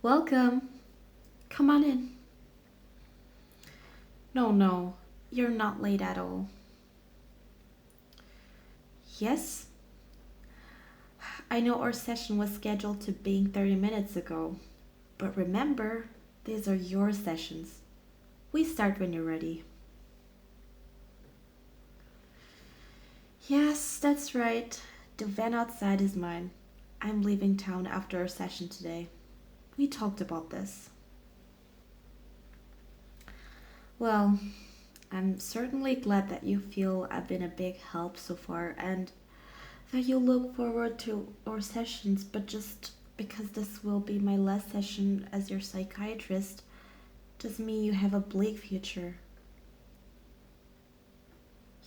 Welcome. Come on in. No, you're not late at all. Yes, I know our session was scheduled to being 30 minutes ago, but remember, these are your sessions. We start when you're ready. Yes, that's right. The van outside is mine. I'm leaving town after our session today. We talked about this. Well, I'm certainly glad that you feel I've been a big help so far and that you look forward to our sessions, but just because this will be my last session as your psychiatrist doesn't mean you have a bleak future.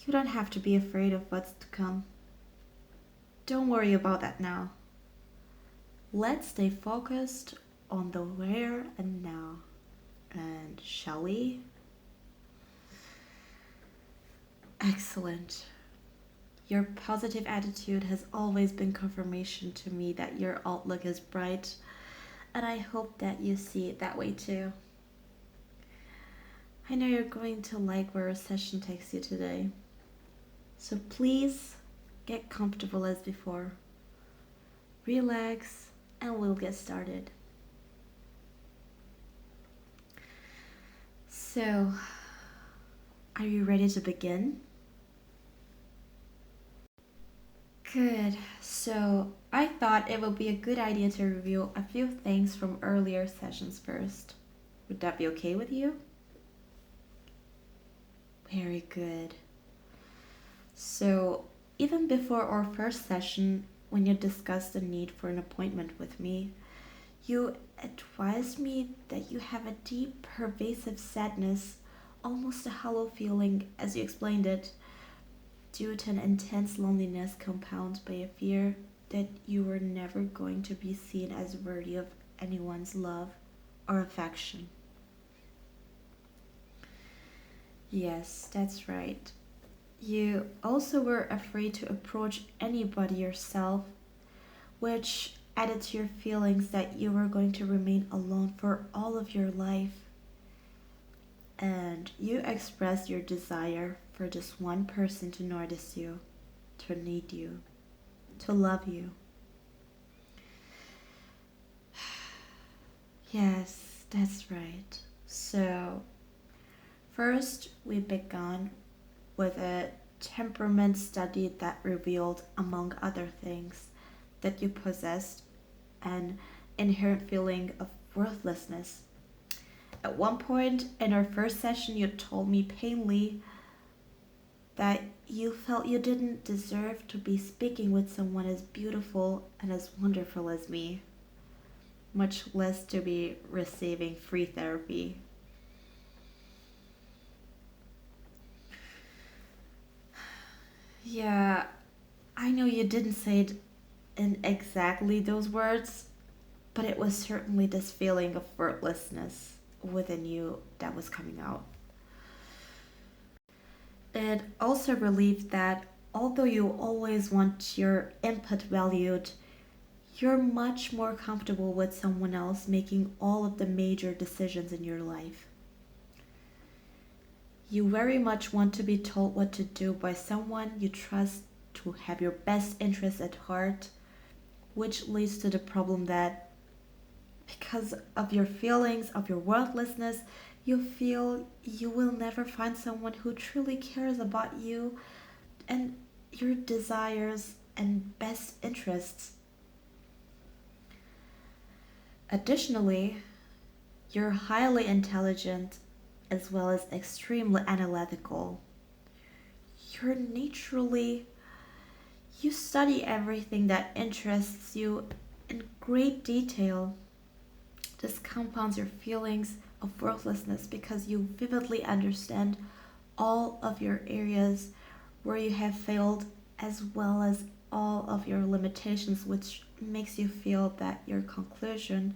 You don't have to be afraid of what's to come. Don't worry about that now. Let's stay focused on the where and now. And shall we? Excellent. Your positive attitude has always been confirmation to me that your outlook is bright, and I hope that you see it that way too. I know you're going to like where our session takes you today. So please get comfortable as before. Relax, and we'll get started. So, are you ready to begin? Good. So, I thought it would be a good idea to review a few things from earlier sessions first. Would that be okay with you? Very good. So, even before our first session, when you discussed the need for an appointment with me, you advised me that you have a deep, pervasive sadness, almost a hollow feeling, as you explained it, due to an intense loneliness compounded by a fear that you were never going to be seen as worthy of anyone's love or affection. Yes, that's right. You also were afraid to approach anybody yourself, which added to your feelings that you were going to remain alone for all of your life. And you expressed your desire for just one person to notice you, to need you, to love you. Yes, that's right. So, first we began with a temperament study that revealed, among other things, that you possessed an inherent feeling of worthlessness. At one point in our first session, you told me painfully that you felt you didn't deserve to be speaking with someone as beautiful and as wonderful as me, much less to be receiving free therapy. Yeah, I know you didn't say it in exactly those words, but it was certainly this feeling of worthlessness within you that was coming out. It also relieved that although you always want your input valued, you're much more comfortable with someone else making all of the major decisions in your life. You very much want to be told what to do by someone you trust to have your best interests at heart, which leads to the problem that because of your feelings of your worthlessness, you feel you will never find someone who truly cares about you and your desires and best interests. Additionally, you're highly intelligent as well as extremely analytical. You're naturally, you study everything that interests you in great detail. This compounds your feelings of worthlessness because you vividly understand all of your areas where you have failed as well as all of your limitations, which makes you feel that your conclusion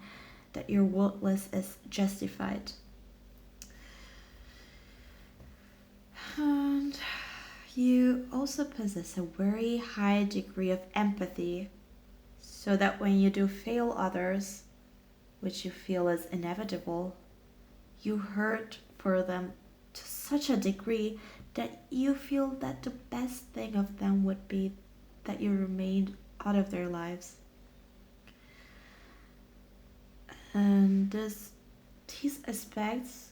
that you're worthless is justified. And you also possess a very high degree of empathy, so that when you do fail others, which you feel is inevitable, you hurt for them to such a degree that you feel that the best thing of them would be that you remained out of their lives. And these aspects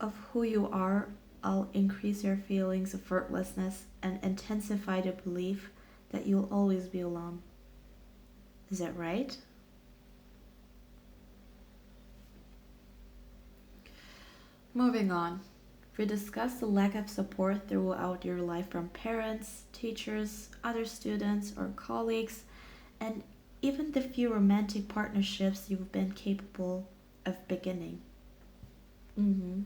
of who you are all increase your feelings of worthlessness and intensify the belief that you'll always be alone. Is that right? Moving on. We discussed the lack of support throughout your life from parents, teachers, other students, or colleagues, and even the few romantic partnerships you've been capable of beginning. Mm-hmm.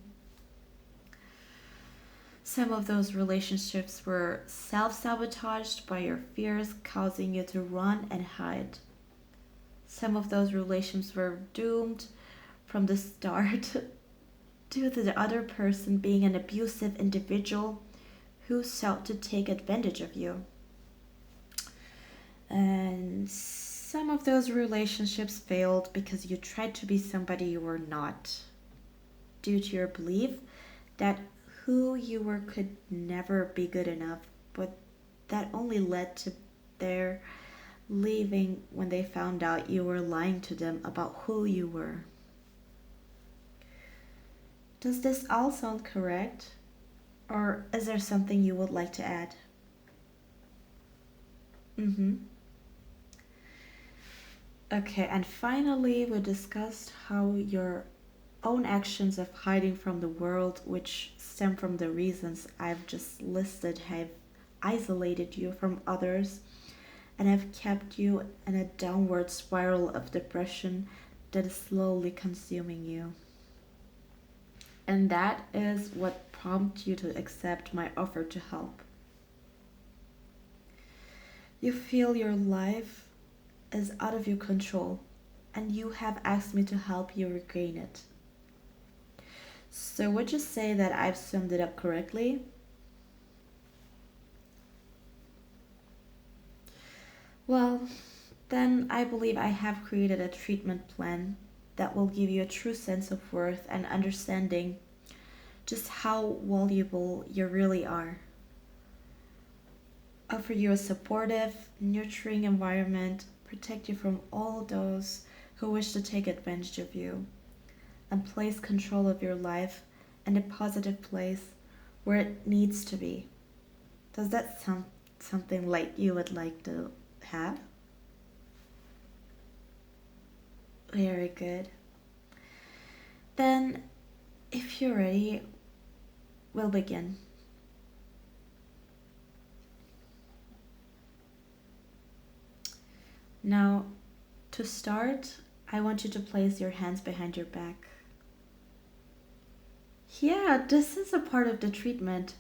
Some of those relationships were self sabotaged by your fears, causing you to run and hide. Some of those relationships were doomed from the start due to the other person being an abusive individual who sought to take advantage of you. And some of those relationships failed because you tried to be somebody you were not, due to your belief that who you were could never be good enough, but that only led to their leaving when they found out you were lying to them about who you were. Does this all sound correct? Or is there something you would like to add? Mm-hmm. Okay, and finally, we discussed how your own actions of hiding from the world, which stem from the reasons I've just listed, have isolated you from others and have kept you in a downward spiral of depression that is slowly consuming you. And that is what prompted you to accept my offer to help. You feel your life is out of your control, and you have asked me to help you regain it. So, would you say that I've summed it up correctly? Well, then I believe I have created a treatment plan that will give you a true sense of worth and understanding just how valuable you really are. Offer you a supportive, nurturing environment, protect you from all those who wish to take advantage of you, and place control of your life in a positive place where it needs to be. Does that sound something like you would like to have? Very good. Then, if you're ready, we'll begin. Now, to start, I want you to place your hands behind your back. Yeah, this is a part of the treatment,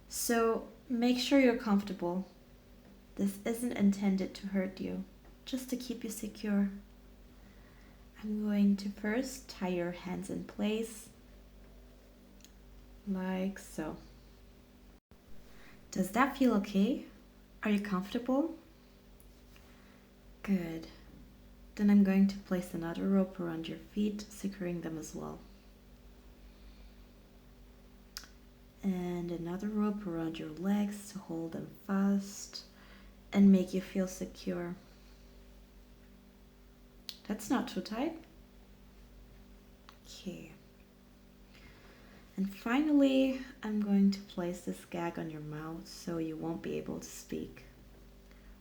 so make sure you're comfortable. This isn't intended to hurt you, just to keep you secure. I'm going to first tie your hands in place, like so. Does that feel okay? Are you comfortable? Good. Then I'm going to place another rope around your feet, securing them as well. And another rope around your legs to hold them fast and make you feel secure. That's not too tight. Okay. And finally, I'm going to place this gag on your mouth so you won't be able to speak.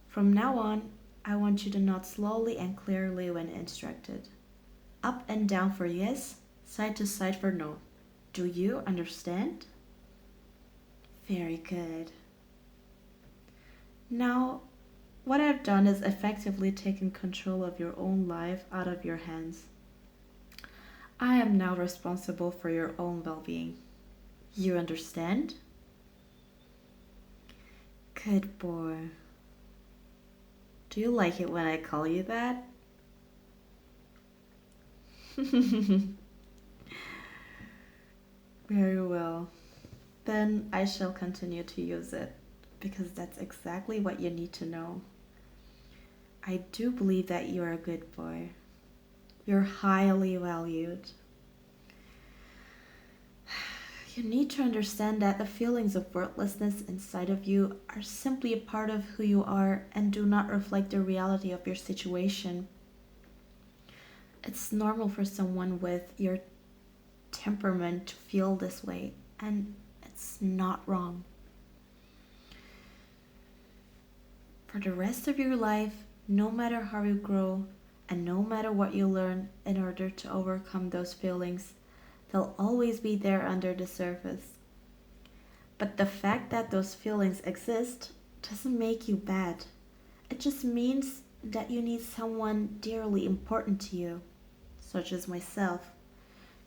From now on, I want you to nod slowly and clearly when instructed. Up and down for yes, side to side for no. Do you understand? Very good. Now, what I've done is effectively taken control of your own life out of your hands. I am now responsible for your own well-being. You understand? Good boy. Do you like it when I call you that? Very well. Then I shall continue to use it, because that's exactly what you need to know. I do believe that you are a good boy. You're highly valued. You need to understand that the feelings of worthlessness inside of you are simply a part of who you are and do not reflect the reality of your situation. It's normal for someone with your temperament to feel this way, and it's not wrong. For the rest of your life, no matter how you grow and no matter what you learn in order to overcome those feelings, they'll always be there under the surface. But the fact that those feelings exist doesn't make you bad. It just means that you need someone dearly important to you, such as myself,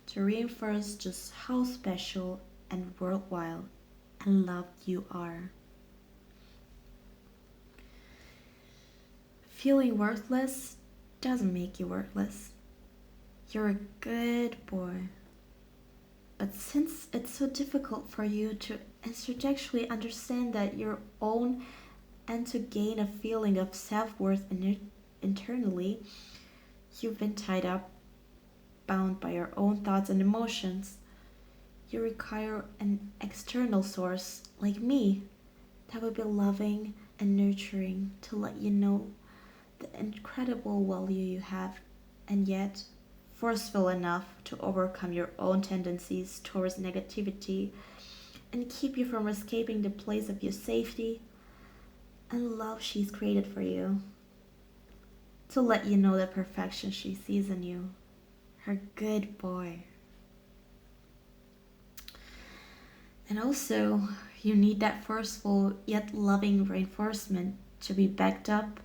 to reinforce just how special and worthwhile and loved you are. Feeling worthless doesn't make you worthless. You're a good boy. But since it's so difficult for you to intellectually understand that your own and to gain a feeling of self-worth internally, you've been tied up, bound by your own thoughts and emotions. You require an external source, like me, that will be loving and nurturing to let you know the incredible value you have, and yet forceful enough to overcome your own tendencies towards negativity and keep you from escaping the place of your safety and love she's created for you. To let you know the perfection she sees in you. Her good boy. And also, you need that forceful yet loving reinforcement to be backed up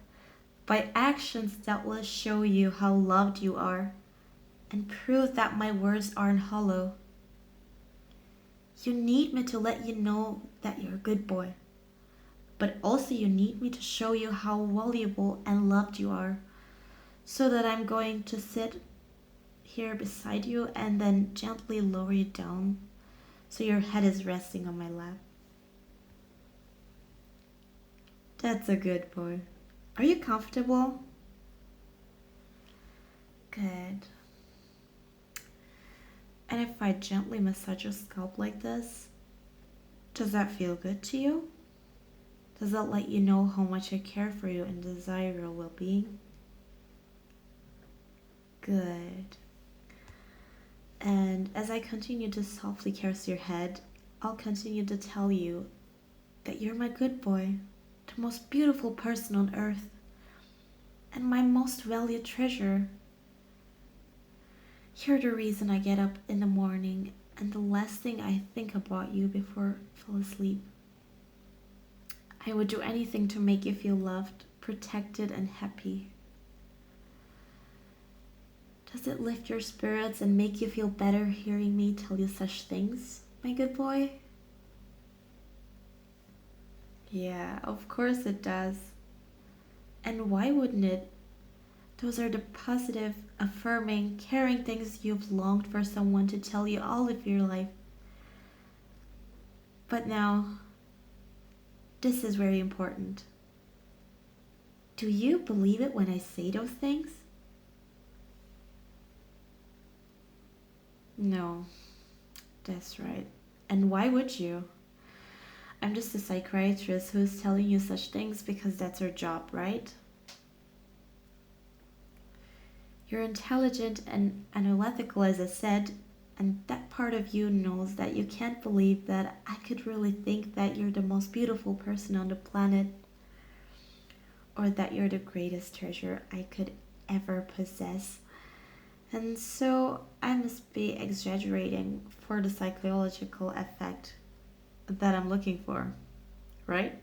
by actions that will show you how loved you are and prove that my words aren't hollow. You need me to let you know that you're a good boy, but also you need me to show you how valuable and loved you are, so that I'm going to sit here beside you and then gently lower you down so your head is resting on my lap. That's a good boy. Are you comfortable? Good. And if I gently massage your scalp like this, does that feel good to you? Does that let you know how much I care for you and desire your well-being? Good. And as I continue to softly caress your head, I'll continue to tell you that you're my good boy, the most beautiful person on earth, and my most valued treasure. You're the reason I get up in the morning and the last thing I think about you before I fall asleep. I would do anything to make you feel loved, protected, and happy. Does it lift your spirits and make you feel better hearing me tell you such things, my good boy? Yeah, of course it does. And why wouldn't it? Those are the positive, affirming, caring things you've longed for someone to tell you all of your life. But now, this is very important. Do you believe it when I say those things? No, that's right. And why would you? I'm just a psychiatrist who's telling you such things because that's her job, right? You're intelligent and analytical, as I said, and that part of you knows that you can't believe that I could really think that you're the most beautiful person on the planet, or that you're the greatest treasure I could ever possess. And so I must be exaggerating for the psychological effect that I'm looking for, right?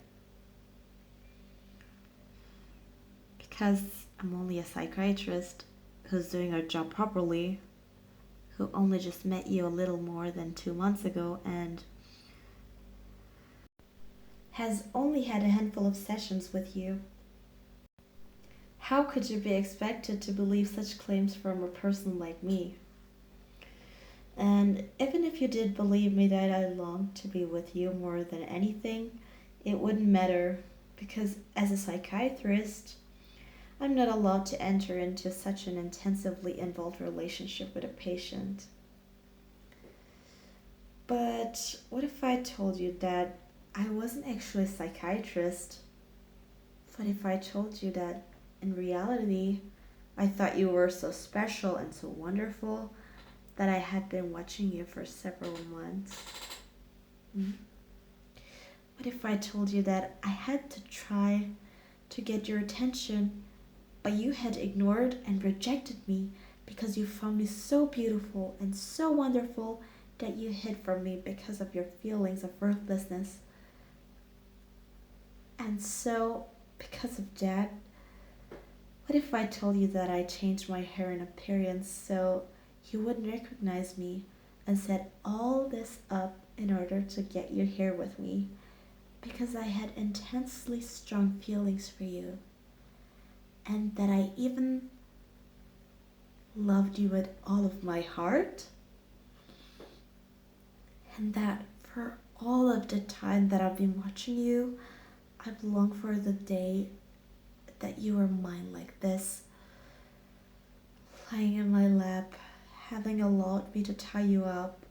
Because I'm only a psychiatrist who's doing her job properly, who only just met you a little more than 2 months ago and has only had a handful of sessions with you. How could you be expected to believe such claims from a person like me? And even if you did believe me that I longed to be with you more than anything, it wouldn't matter, because as a psychiatrist, I'm not allowed to enter into such an intensively involved relationship with a patient. But what if I told you that I wasn't actually a psychiatrist? What if I told you that in reality I thought you were so special and so wonderful that I had been watching you for several months? Hmm? What if I told you that I had to try to get your attention, but you had ignored and rejected me because you found me so beautiful and so wonderful that you hid from me because of your feelings of worthlessness? And so, because of that, what if I told you that I changed my hair and appearance so you wouldn't recognize me and set all this up in order to get you here with me because I had intensely strong feelings for you, and that I even loved you with all of my heart? And that for all of the time that I've been watching you, I've longed for the day that you were mine like this, lying in my lap, having allowed me to tie you up,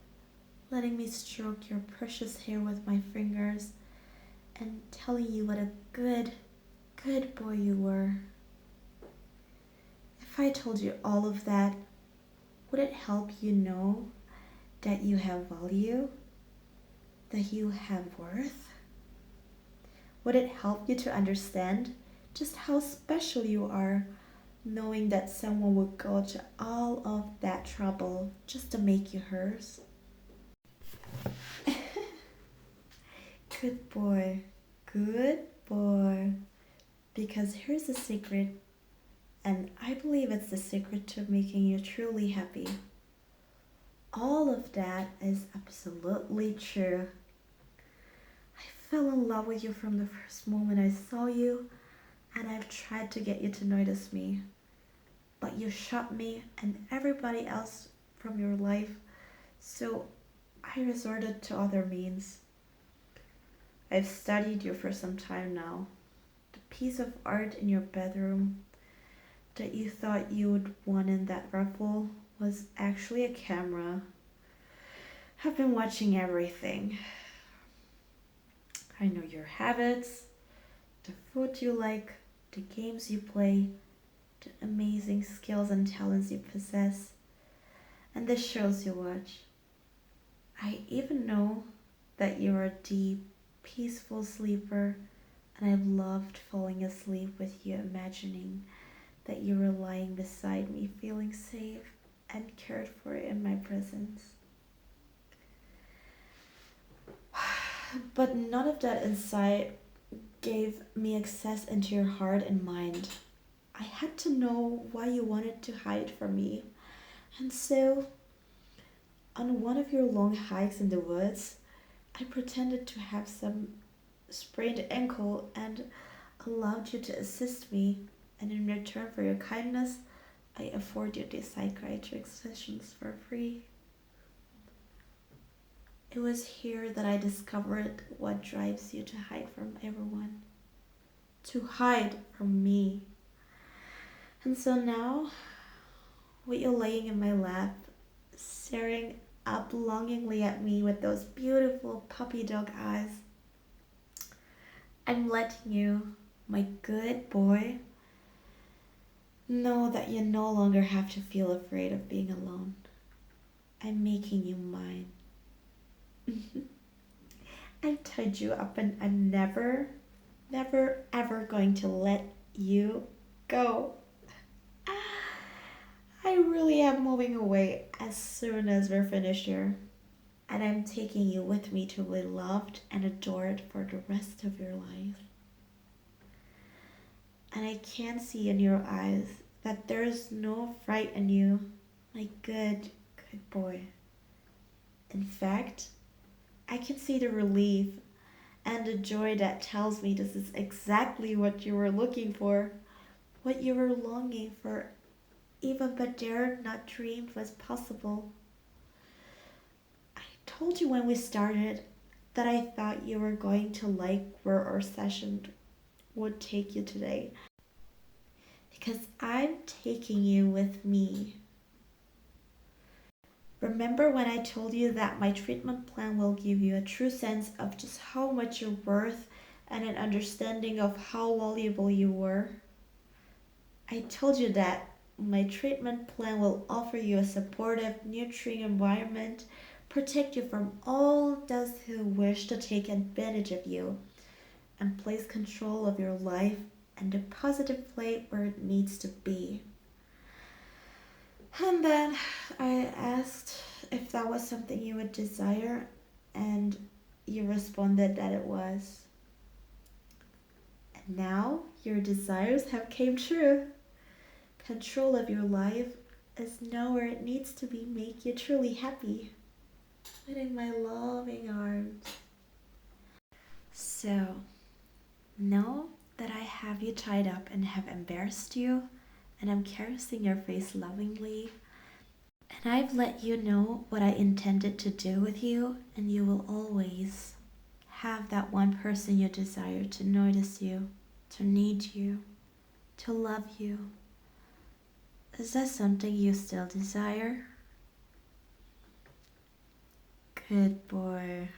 letting me stroke your precious hair with my fingers, and telling you what a good, good boy you were. If I told you all of that, would it help you know that you have value? That you have worth? Would it help you to understand just how special you are, knowing that someone would go to all of that trouble just to make you hers? Good boy. Good boy. Because here's the secret, and I believe it's the secret to making you truly happy. All of that is absolutely true. I fell in love with you from the first moment I saw you, and I've tried to get you to notice me. But you shut me and everybody else from your life, so I resorted to other means. I've studied you for some time now. The piece of art in your bedroom that you thought you would want in that raffle was actually a camera. I've been watching everything. I know your habits, the food you like, the games you play, the amazing skills and talents you possess, and the shows you watch. I even know that you're a deep, peaceful sleeper, and I've loved falling asleep with you, imagining that you were lying beside me, feeling safe and cared for in my presence. But none of that insight gave me access into your heart and mind. I had to know why you wanted to hide from me. And so, on one of your long hikes in the woods, I pretended to have some sprained ankle and allowed you to assist me. And in return for your kindness, I afford you these psychiatric sessions for free. It was here that I discovered what drives you to hide from everyone. To hide from me. And so now, with you laying in my lap, staring up longingly at me with those beautiful puppy dog eyes, I'm letting you, my good boy, know that you no longer have to feel afraid of being alone. I'm making you mine. I've tied you up and I'm never, never, ever going to let you go. I really am moving away as soon as we're finished here. And I'm taking you with me to be loved and adored for the rest of your life. And I can see in your eyes that there is no fright in you, my good, good boy. In fact, I can see the relief and the joy that tells me this is exactly what you were looking for, what you were longing for, even but dared not dream was possible. I told you when we started that I thought you were going to like where our session would take you today. 'cause I'm taking you with me. Remember when I told you that my treatment plan will give you a true sense of just how much you're worth and an understanding of how valuable you were? I told you that my treatment plan will offer you a supportive, nurturing environment, protect you from all those who wish to take advantage of you, and place control of your life and deposit it where it needs to be. And then I asked if that was something you would desire, and you responded that it was. And now your desires have came true. Control of your life is now where it needs to be, make you truly happy. Within my loving arms. So, know that I have you tied up and have embarrassed you, and I'm caressing your face lovingly. And I've let you know what I intended to do with you, and you will always have that one person you desire to notice you, to need you, to love you. Is that something you still desire? Good boy.